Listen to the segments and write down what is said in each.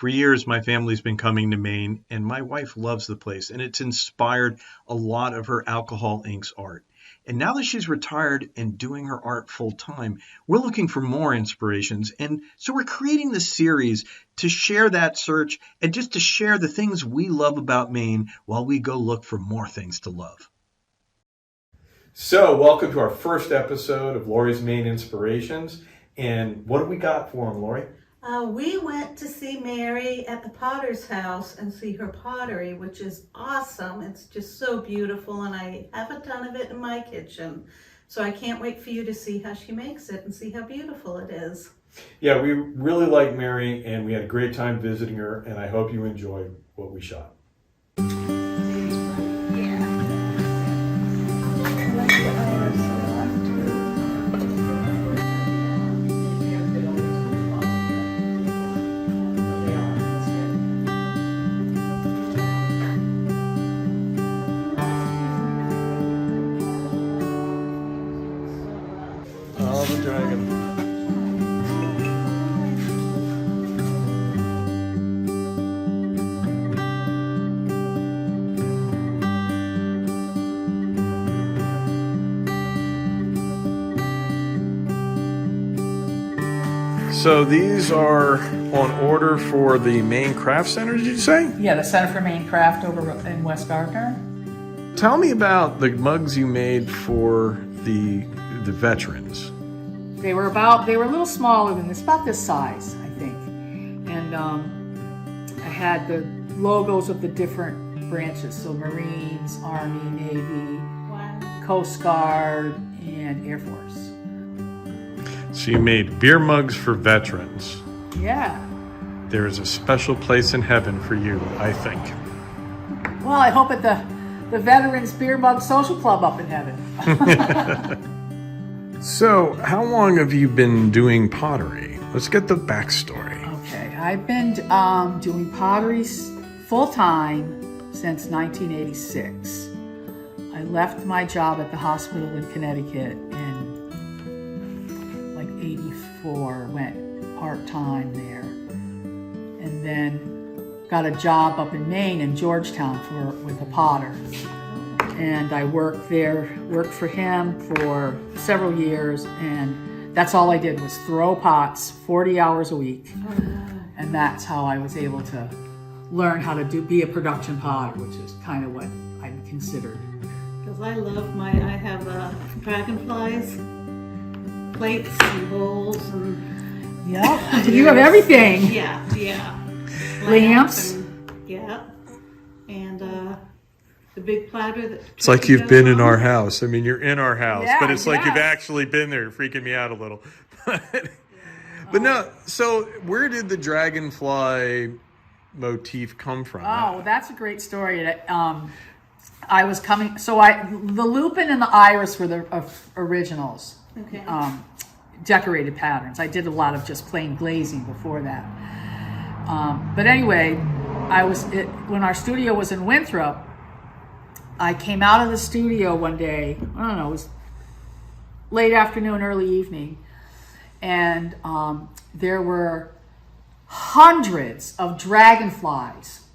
For years, my family's been coming to Maine, and my wife loves the place, and it's inspired a lot of her Alcohol Inks art. And now that she's retired and doing her art full time, we're looking for more inspirations. And so we're creating this series to share that search and just to share the things we love about Maine while we go look for more things to love. So, welcome to our first episode of Lori's Maine Inspirations. And what do we got for them, Lori? We went to see Mary at the Potter's house and see her pottery, which is awesome. It's just so beautiful, and I have a ton of it in my kitchen. So I can't wait for you to see how she makes it and see how beautiful it is. Yeah, we really like Mary, and we had a great time visiting her, and I hope you enjoyed what we shot. Oh, the dragon. So these are on order for the Maine Craft Center, did you say? Yeah, the Center for Maine Craft over in West Gardner. Tell me about the mugs you made for the veterans. They were a little smaller than this, about this size, I think. And I had the logos of the different branches, so Marines, Army, Navy, Wow. Coast Guard, and Air Force. So you made beer mugs for veterans. Yeah. There is a special place in heaven for you, I think. Well, I hope at the Veterans Beer Mug Social Club up in heaven. So, how long have you been doing pottery? Let's get the backstory. Okay, I've been doing pottery full-time since 1986. I left my job at the hospital in Connecticut in like 84, went part-time there, and then got a job up in Maine in Georgetown with a potter. And I worked for him for several years, and that's all I did was throw pots 40 hours a week. And that's how I was able to learn how to be a production potter, which is kind of what I'm considered. Because I have dragonflies, plates and bowls and... Yeah, you have everything. Yeah. Lamps. And the big platter that... It's like you've been in our house. I mean, you're in our house, Yeah, but it's like you've yes. actually been there. You're freaking me out a little. But no, so where did the dragonfly motif come from? Oh, well, that's a great story. I was coming, the lupin and the iris were the originals. Okay. Decorated patterns. I did a lot of just plain glazing before that. But anyway, when our studio was in Winthrop, I came out of the studio one day, I don't know, it was late afternoon, early evening, and there were hundreds of dragonflies.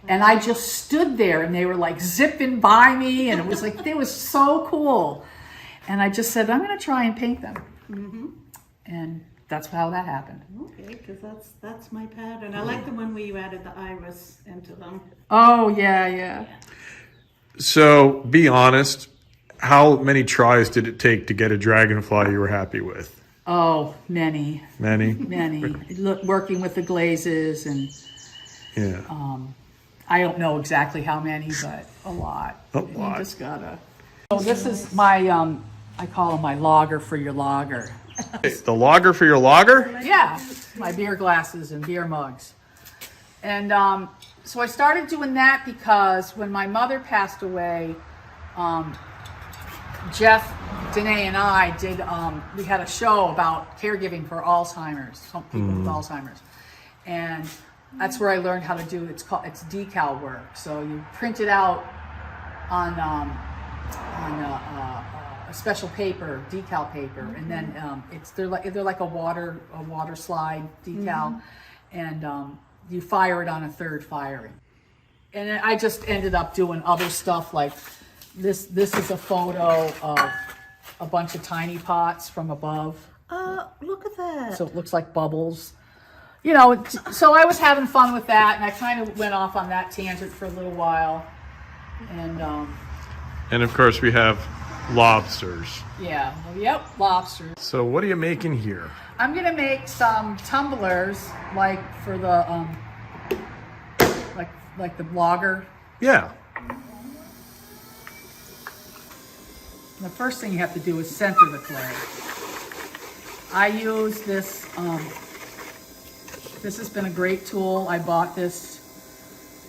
And I just stood there, and they were like zipping by me, and it was so cool. And I just said, I'm going to try and paint them. Mm-hmm. And that's how that happened. Okay, because that's my pattern. I like the one where you added the iris into them. Oh, yeah. So, be honest, how many tries did it take to get a dragonfly you were happy with? Oh, many. Many? Many. Working with the glazes and... Yeah. I don't know exactly how many, but a lot. A lot. You just gotta... So this is my, I call them my logger for your lager. The logger for your lager? Yeah, my beer glasses and beer mugs. And so I started doing that because when my mother passed away, Jeff, Danae, and I did, we had a show about caregiving for Alzheimer's, some people with Alzheimer's. And that's where I learned how to do, it's decal work. So you print it out on a special paper, decal paper, and then they're like a water slide decal, and you fire it on a third firing. And then I just ended up doing other stuff like this. This is a photo of a bunch of tiny pots from above. Look at that. So it looks like bubbles. You know, so I was having fun with that, and I kind of went off on that tangent for a little while. And of course we have lobsters. Yeah, well, yep, lobsters. So what are you making here? I'm gonna make some tumblers, like for the like the blogger. Yeah. The first thing you have to do is center the clay. I use this. This has been a great tool. I bought this,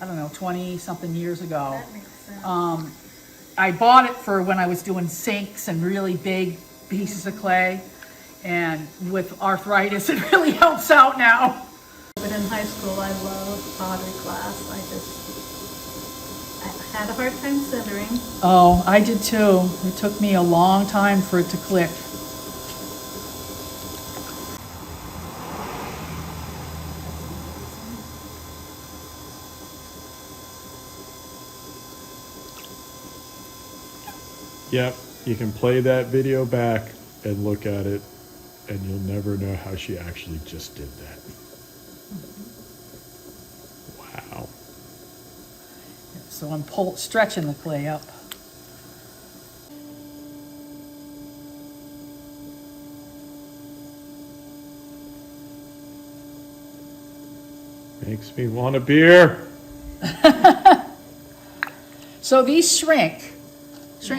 I don't know, 20 something years ago. That makes sense. I bought it for when I was doing sinks and really big pieces of clay. And with arthritis, it really helps out now. But in high school, I loved pottery class. I had a hard time centering. Oh, I did too. It took me a long time for it to click. Yep, you can play that video back and look at it, and you'll never know how she actually just did that. Wow. So I'm stretching the clay up. Makes me want a beer. So these shrinks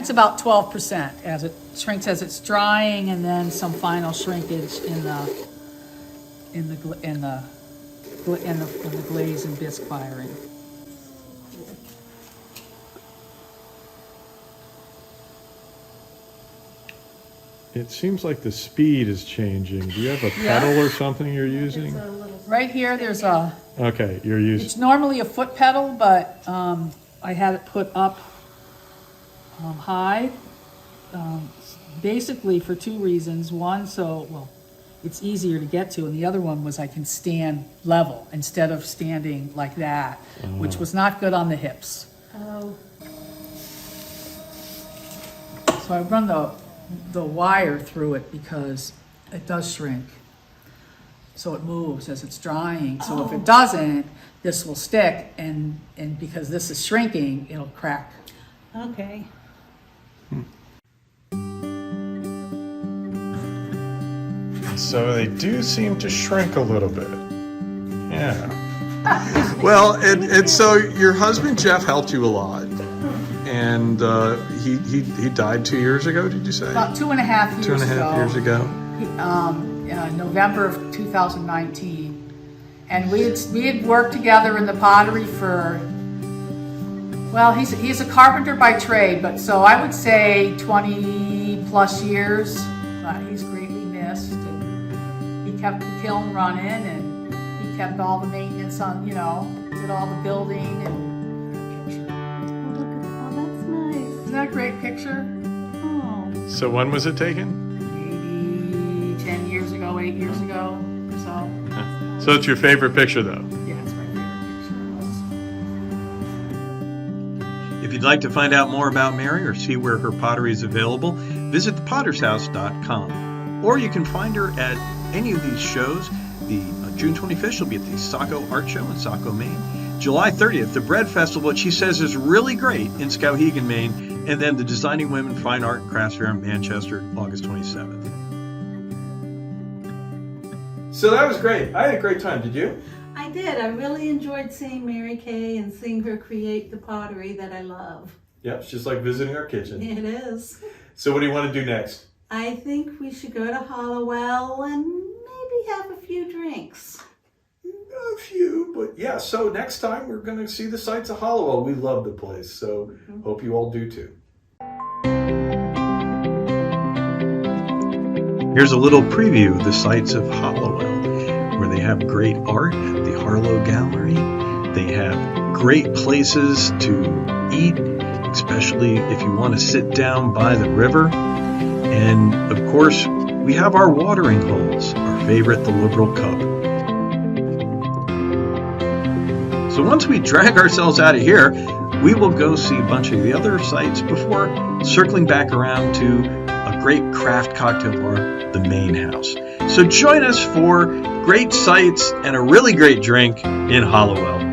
about 12% as it shrinks as it's drying, and then some final shrinkage in the glaze and bisque firing. It seems like the speed is changing. Do you have a pedal or something you're using? It's a little Right here, there's a. Okay, you're using. It's normally a foot pedal, but I had it put up high, basically for two reasons. One, it's easier to get to, and the other one was I can stand level instead of standing like that, which was not good on the hips. Oh, So I run the wire through it because it does shrink. So it moves as it's drying. So if it doesn't, this will stick, and because this is shrinking, it'll crack. okay. So they do seem to shrink a little bit. Yeah. Well, and so your husband Jeff helped you a lot, and he died 2 years ago. Did you say? About 2.5 years ago. 2.5 years ago. November of 2019, and we had worked together in the pottery for. Well, he's a carpenter by trade, but so I would say 20 plus years. But he's greatly missed, and he kept the kiln running, and he kept all the maintenance on, did all the building and. Oh, look at it. Oh, that's nice. Isn't that a great picture? Oh, So when was it taken? Maybe 10 years ago, 8 years ago, or so. So it's your favorite picture, though. Yeah, it's my favorite picture. If you'd like to find out more about Mary or see where her pottery is available, visit thepottershouse.com. Or you can find her at any of these shows. The June 25th, she'll be at the Saco Art Show in Saco, Maine. July 30th, the Bread Festival, which she says is really great in Skowhegan, Maine. And then the Designing Women Fine Art and Crafts Fair in Manchester, August 27th. So that was great. I had a great time. Did you? I did. I really enjoyed seeing Mary Kay and seeing her create the pottery that I love. Yep, it's just like visiting our kitchen. It is. So what do you want to do next? I think we should go to Hollowell and maybe have a few drinks. A few, but yeah. So next time we're going to see the sights of Hollowell. We love the place, so hope you all do too. Here's a little preview of the sights of Hollowell, where they have great art, the Harlow Gallery. They have great places to eat, especially if you want to sit down by the river. And of course, we have our watering holes, our favorite, the Liberal Cup. So once we drag ourselves out of here, we will go see a bunch of the other sites before circling back around to a great craft cocktail bar, the Maine House. So join us for great sights and a really great drink in Hallowell.